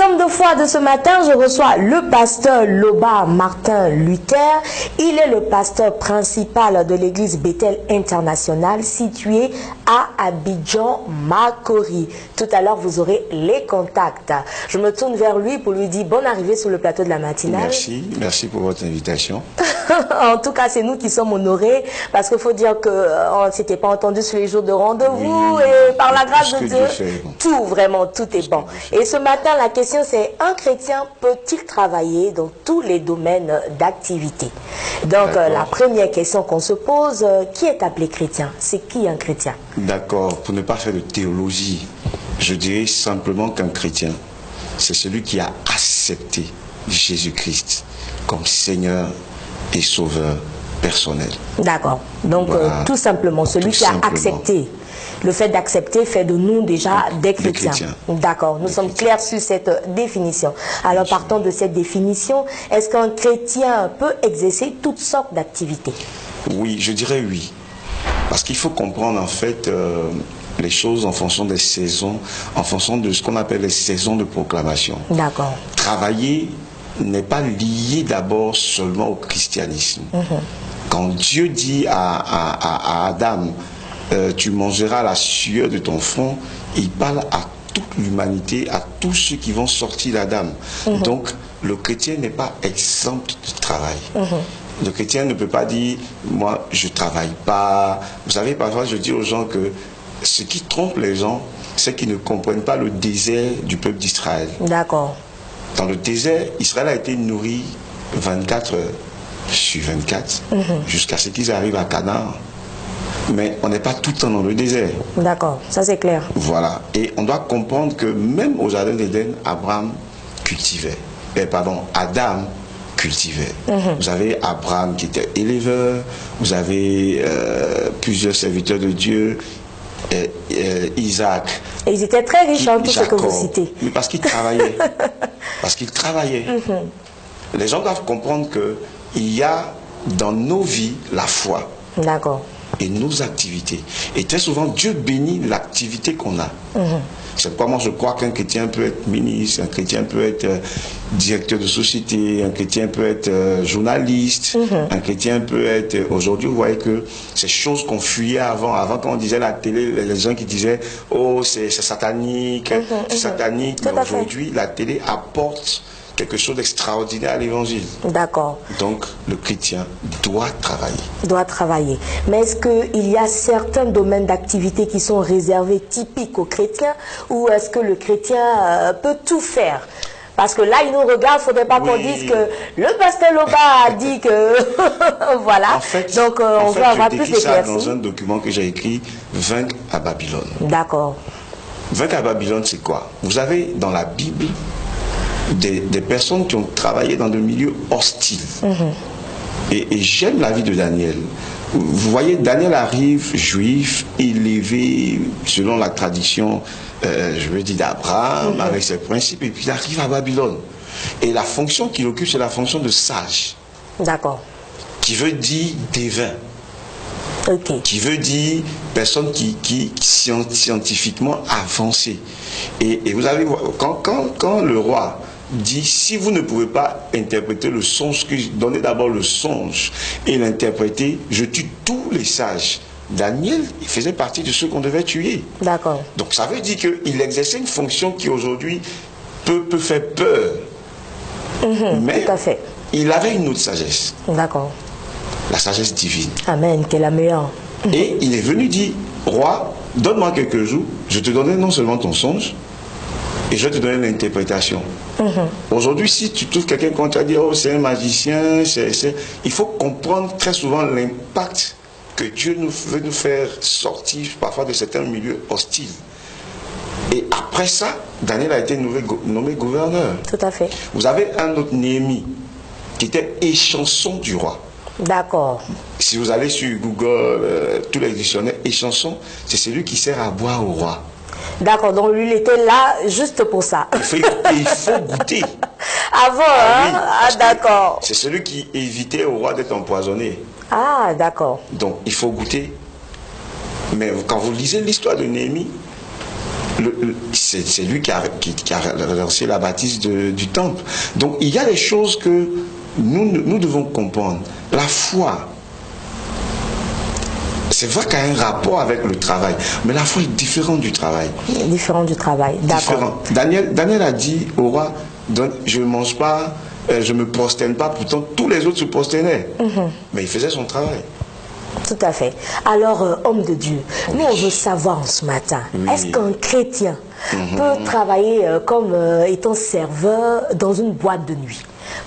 homme de foi de ce matin, je reçois le pasteur Loba Martin Luther. Il est le pasteur principal de l'église Bethel International située à Abidjan, Makori. Tout à l'heure, vous aurez les contacts. Je me tourne vers lui pour lui dire bonne arrivée sur le plateau de la matinale. Merci pour votre invitation. En tout cas, c'est nous qui sommes honorés parce qu'il faut dire qu'on ne s'était pas entendu sur les jours de rendez-vous et par la grâce de Dieu, tout, vraiment, tout est bon. Et ce matin, la question c'est, un chrétien peut-il travailler dans tous les domaines d'activité? Donc, la première question qu'on se pose, qui est appelé chrétien? C'est qui un chrétien? D'accord, pour ne pas faire de théologie, je dirais simplement qu'un chrétien, c'est celui qui a accepté Jésus-Christ comme Seigneur et Sauveur personnel. D'accord. Donc, voilà. Tout simplement, celui qui a accepté. Le fait d'accepter fait de nous déjà des chrétiens. D'accord. Nous sommes clairs sur cette définition. Alors, partant de cette définition, est-ce qu'un chrétien peut exercer toutes sortes d'activités? Oui, je dirais oui. Parce qu'il faut comprendre en fait les choses en fonction des saisons, en fonction de ce qu'on appelle les saisons de proclamation. D'accord. Travailler n'est pas lié d'abord seulement au christianisme. Quand Dieu dit à Adam, tu mangeras la sueur de ton front, il parle à toute l'humanité, à tous ceux qui vont sortir d'Adam. Donc, le chrétien n'est pas exempt du travail. Le chrétien ne peut pas dire, moi, je ne travaille pas. Vous savez, parfois, je dis aux gens que ce qui trompe les gens, c'est qu'ils ne comprennent pas le désert du peuple d'Israël. D'accord. Dans le désert, Israël a été nourri 24 heures sur 24 jusqu'à ce qu'ils arrivent à Canaan. Mais on n'est pas tout le temps dans le désert. D'accord, ça c'est clair. Voilà. Et on doit comprendre que même au jardin d'Éden, Adam cultivait. Vous avez Abraham qui était éleveur, vous avez plusieurs serviteurs de Dieu, Isaac. Et ils étaient très riches, tout ce que vous citez. Mais parce qu'ils travaillaient. Parce qu'ils travaillaient. Les gens doivent comprendre qu'il y a dans nos vies la foi. D'accord. Et nos activités. Et très souvent, Dieu bénit l'activité qu'on a. C'est pourquoi moi je crois qu'un chrétien peut être ministre, un chrétien peut être directeur de société, un chrétien peut être journaliste, un chrétien peut être... Aujourd'hui, vous voyez que ces choses qu'on fuyait avant quand on disait la télé, les gens qui disaient « Oh, c'est satanique, c'est satanique », mais aujourd'hui, la télé apporte quelque chose d'extraordinaire à l'évangile. D'accord. Donc, le chrétien doit travailler. Doit travailler. Mais est-ce qu'il y a certains domaines d'activité qui sont réservés typiques aux chrétiens, ou est-ce que le chrétien peut tout faire? Parce que là, il nous regarde, il ne faudrait pas qu'on dise que le pasteur Loba a dit que... voilà. En fait, donc, on va avoir plus d'éclaircies. Ça dans un document que j'ai écrit, Vaincre à Babylone. D'accord. Vaincre à Babylone, c'est quoi? Vous avez dans la Bible des personnes qui ont travaillé dans des milieux hostiles. Et j'aime la vie de Daniel. Vous voyez, Daniel arrive juif, élevé selon la tradition, je veux dire, d'Abraham, avec ses principes, et puis il arrive à Babylone. Et la fonction qu'il occupe, c'est la fonction de sage. D'accord. Qui veut dire devin. Qui veut dire personne qui scientifiquement avancée. Et vous avez, quand le roi dit, si vous ne pouvez pas interpréter le songe, donnez d'abord le songe et l'interpréter, je tue tous les sages. Daniel, il faisait partie de ceux qu'on devait tuer. D'accord. Donc ça veut dire qu'il exerçait une fonction qui aujourd'hui peut faire peur. Mais tout à fait. Il avait une autre sagesse. D'accord. La sagesse divine. Amen, qui est la meilleure. Et il est venu dire, roi, donne-moi quelques jours, je te donnerai non seulement ton songe, et je vais te donner l'interprétation. Aujourd'hui, si tu trouves quelqu'un qui va dire, oh, c'est un magicien, il faut comprendre très souvent l'impact que Dieu veut nous faire sortir parfois de certains milieux hostiles. Et après ça, Daniel a été nommé gouverneur. Tout à fait. Vous avez un autre Néhémie qui était échanson du roi. D'accord. Si vous allez sur Google, tous les dictionnaires, échanson, c'est celui qui sert à boire au roi. D'accord, donc lui, il était là juste pour ça. Il faut goûter. Avant, oui, d'accord. C'est celui qui évitait au roi d'être empoisonné. Ah, d'accord. Donc, il faut goûter. Mais quand vous lisez l'histoire de Néhémie, c'est lui qui a lancé la bâtisse du temple. Donc il y a des choses que nous devons comprendre. La foi, c'est vrai qu'il y a un rapport avec le travail, mais la foi est différente du travail. Différent du travail, d'accord. Daniel a dit au roi, je ne mange pas, je ne me prosterne pas, pourtant tous les autres se prosternaient. Mais il faisait son travail. Tout à fait. Alors, homme de Dieu, nous on veut savoir en ce matin, est-ce qu'un chrétien peut travailler comme étant serveur dans une boîte de nuit?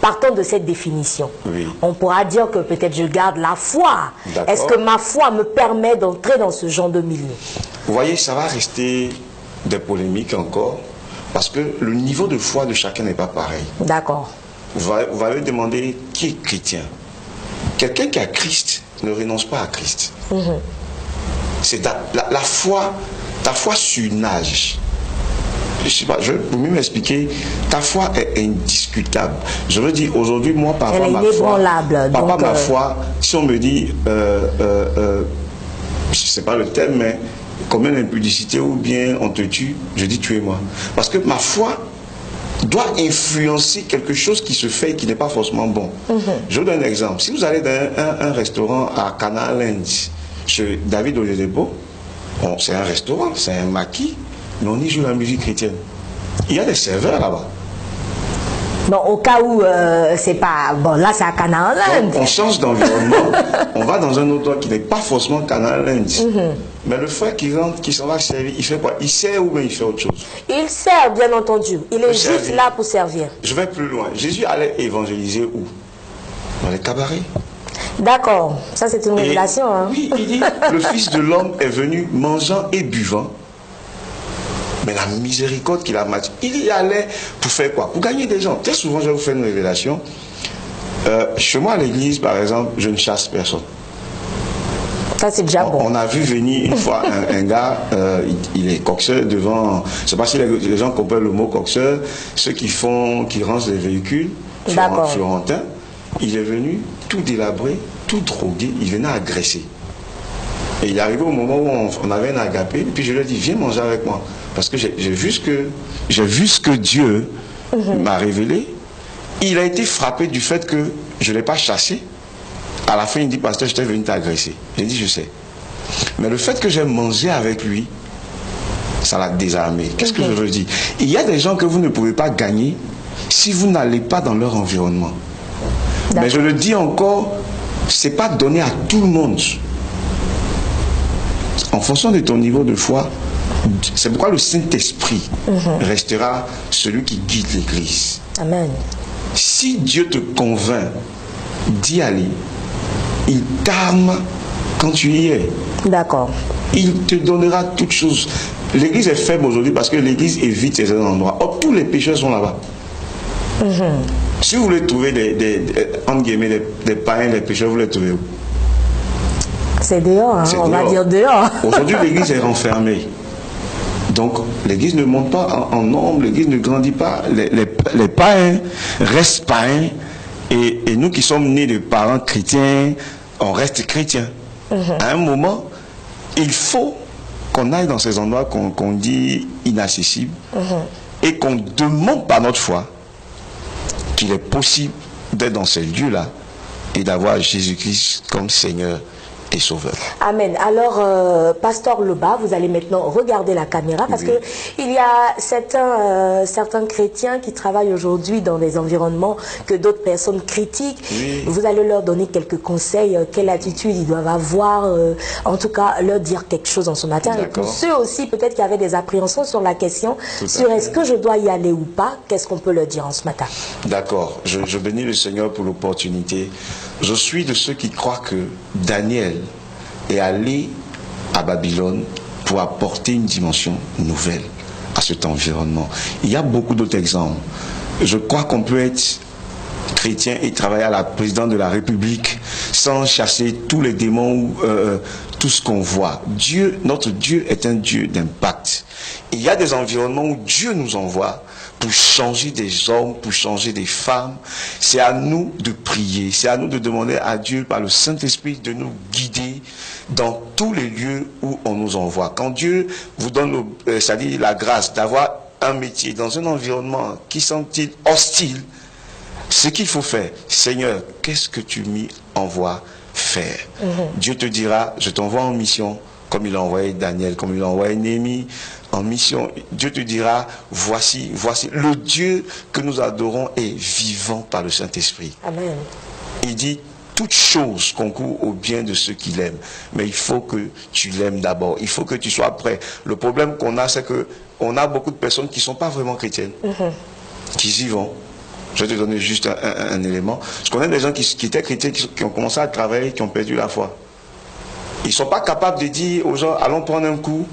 Partons de cette définition. On pourra dire que peut-être je garde la foi. Est-ce que ma foi me permet d'entrer dans ce genre de milieu? Vous voyez, ça va rester des polémiques encore, parce que le niveau de foi de chacun n'est pas pareil. D'accord. Vous allez demander qui est chrétien. Quelqu'un qui a Christ ne renonce pas à Christ. C'est la foi, ta foi surnage. Je sais pas, je peux mieux m'expliquer. Ta foi est indiscutable. Je veux dire, aujourd'hui, moi, par rapport à ma foi, si on me dit, je sais pas le thème, mais combien d'impudicité ou bien on te tue, je dis tuez-moi. Parce que ma foi doit influencer quelque chose qui se fait et qui n'est pas forcément bon. Je vous donne un exemple. Si vous allez dans un restaurant à Canaan Land, chez David Oyedepo, c'est un restaurant, c'est un maquis, mais on y joue la musique chrétienne. Il y a des serveurs là-bas. Bon, au cas où c'est pas... Bon, là c'est à Canaan Land. On change d'environnement, on va dans un autre qui n'est pas forcément Canaan Land. Mais le frère qui rentre, qui s'en va servir, il fait quoi? Il sert ou bien il fait autre chose? Il sert, bien entendu. Il est juste là pour servir. Je vais plus loin. Jésus allait évangéliser où? Dans les cabarets. D'accord, ça c'est une révélation. Oui, il dit, le Fils de l'homme est venu mangeant et buvant. Mais la miséricorde qu'il a matché, il y allait pour faire quoi? Pour gagner des gens. Très souvent, je vais vous faire une révélation. Chez moi à l'église, par exemple, je ne chasse personne. Ça, c'est déjà bon. On a vu venir une fois un gars, il est coxeur devant, je ne sais pas si les gens comprennent le mot coxeur, ceux qui rangent les véhicules, Florentin. Il est venu tout délabré, tout drogué, il venait agresser. Et il est arrivé au moment où on avait un agapé, et puis je lui ai dit, viens manger avec moi. Parce que j'ai vu ce que Dieu m'a révélé. Il a été frappé du fait que je ne l'ai pas chassé. À la fin, il dit, pasteur, je t'ai venu t'agresser. J'ai dit, je sais. Mais le fait que j'ai mangé avec lui, ça l'a désarmé. Qu'est-ce que je veux dire? Il y a des gens que vous ne pouvez pas gagner si vous n'allez pas dans leur environnement. Mais je le dis encore, ce n'est pas donné à tout le monde. En fonction de ton niveau de foi, c'est pourquoi le Saint-Esprit restera celui qui guide l'Église. Amen. Si Dieu te convainc d'y aller, il t'arme quand tu y es. D'accord. Il te donnera toutes choses. L'Église est faible aujourd'hui parce que l'Église évite ces endroits. Or, tous les pécheurs sont là-bas. Si vous voulez trouver des païens, des pécheurs, vous les trouvez où? C'est dehors, on va dire dehors. Aujourd'hui, l'Église est renfermée. Donc, l'Église ne monte pas en nombre, l'Église ne grandit pas. Les païens restent païens. Et nous qui sommes nés de parents chrétiens, on reste chrétiens. À un moment, il faut qu'on aille dans ces endroits qu'on dit inaccessibles et qu'on demande par notre foi qu'il est possible d'être dans ces lieux-là et d'avoir Jésus-Christ comme Seigneur et Sauveur. Amen. Alors, Pasteur Loba, vous allez maintenant regarder la caméra parce que il y a certains chrétiens qui travaillent aujourd'hui dans des environnements que d'autres personnes critiquent. Vous allez leur donner quelques conseils, quelle attitude ils doivent avoir, en tout cas leur dire quelque chose en ce matin. Et pour ceux aussi peut-être qui avaient des appréhensions sur la question, sur est-ce que je dois y aller ou pas, qu'est-ce qu'on peut leur dire en ce matin? D'accord. Je bénis le Seigneur pour l'opportunité. Je suis de ceux qui croient que Daniel est allé à Babylone pour apporter une dimension nouvelle à cet environnement. Il y a beaucoup d'autres exemples. Je crois qu'on peut être chrétien et travailler à la présidence de la République sans chasser tous les démons ou tout ce qu'on voit. Notre Dieu est un Dieu d'impact. Il y a des environnements où Dieu nous envoie pour changer des hommes, pour changer des femmes. C'est à nous de prier, c'est à nous de demander à Dieu par le Saint-Esprit de nous guider dans tous les lieux où on nous envoie. Quand Dieu vous donne c'est-à-dire la grâce d'avoir un métier dans un environnement qui semble-t-il hostile, ce qu'il faut faire, Seigneur, qu'est-ce que tu m'y envoies faire? Dieu te dira, je t'envoie en mission, comme il a envoyé Daniel, comme il a envoyé Néhémie en mission. Dieu te dira, voici, voici. Le Dieu que nous adorons est vivant par le Saint-Esprit. Amen. Il dit, toute chose concourt au bien de ceux qui l'aiment. Mais il faut que tu l'aimes d'abord. Il faut que tu sois prêt. Le problème qu'on a, c'est que on a beaucoup de personnes qui ne sont pas vraiment chrétiennes, qui y vont. Je vais te donner juste un élément. Je connais des gens qui étaient chrétiens, qui ont commencé à travailler, qui ont perdu la foi. Ils ne sont pas capables de dire aux gens, allons prendre un coup.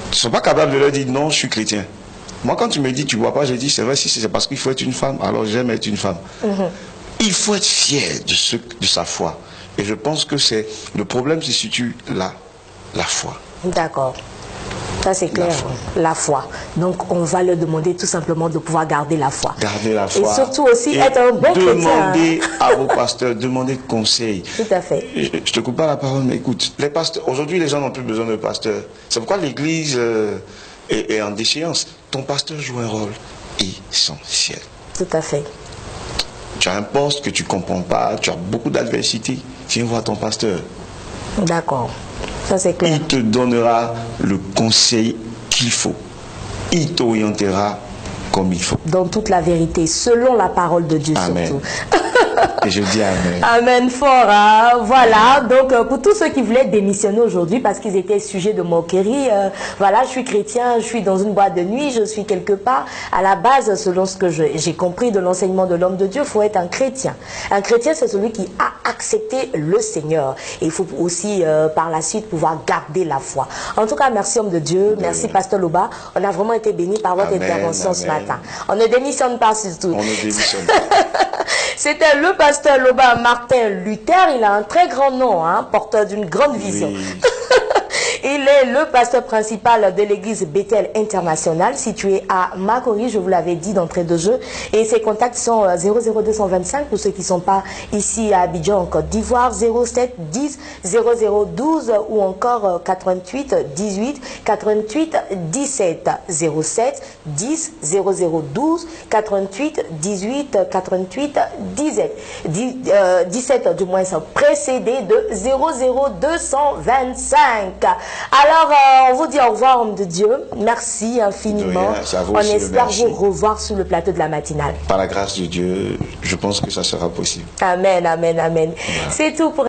Ils ne sont pas capables de leur dire, non, je suis chrétien. Moi, quand tu me dis, tu ne bois pas, je dis, c'est vrai, si c'est parce qu'il faut être une femme, alors j'aime être une femme. Il faut être fier de sa foi. Et je pense que le problème se situe là, la foi. D'accord. Ça c'est clair, la foi. Donc on va leur demander tout simplement de pouvoir garder la foi. Garder la foi. Et surtout aussi être un bon chrétien. Demandez à vos pasteurs, demandez conseil. Tout à fait. Je te coupe pas la parole, mais écoute, les pasteurs, aujourd'hui les gens n'ont plus besoin de pasteurs. C'est pourquoi l'église est en déchéance. Ton pasteur joue un rôle essentiel. Tout à fait. Tu as un poste que tu ne comprends pas, tu as beaucoup d'adversité, viens voir ton pasteur. D'accord. Ça c'est clair. Il te donnera le conseil qu'il faut. Il t'orientera comme il faut. Dans toute la vérité, selon la parole de Dieu. Amen. Surtout. Et je dis amen. Amen fort. Hein? Voilà, donc pour tous ceux qui voulaient démissionner aujourd'hui parce qu'ils étaient sujets de moquerie, voilà, je suis chrétien, je suis dans une boîte de nuit, je suis quelque part. À la base, selon ce que j'ai compris de l'enseignement de l'homme de Dieu, il faut être un chrétien. Un chrétien, c'est celui qui a accepté le Seigneur. Et il faut aussi, par la suite, pouvoir garder la foi. En tout cas, merci homme de Dieu, merci Pasteur Loba. On a vraiment été bénis par votre intervention ce matin. On ne démissionne pas surtout. On ne démissionne pas. C'était le pasteur Loba Martin Luther. Il a un très grand nom, hein, porteur d'une grande vision. Oui. Il est le pasteur principal de l'église Bethel International, située à Makori, je vous l'avais dit d'entrée de jeu. Et ses contacts sont 00225 pour ceux qui ne sont pas ici à Abidjan en Côte d'Ivoire, 07 10 0012 ou encore 88 18 88 17 07 10 0012 88 18 88 17 du moins précédé de 00225. Alors, on vous dit au revoir, homme de Dieu. Merci infiniment. On espère vous revoir sur le plateau de la matinale. Par la grâce de Dieu, je pense que ça sera possible. Amen, amen, amen. Voilà. C'est tout pour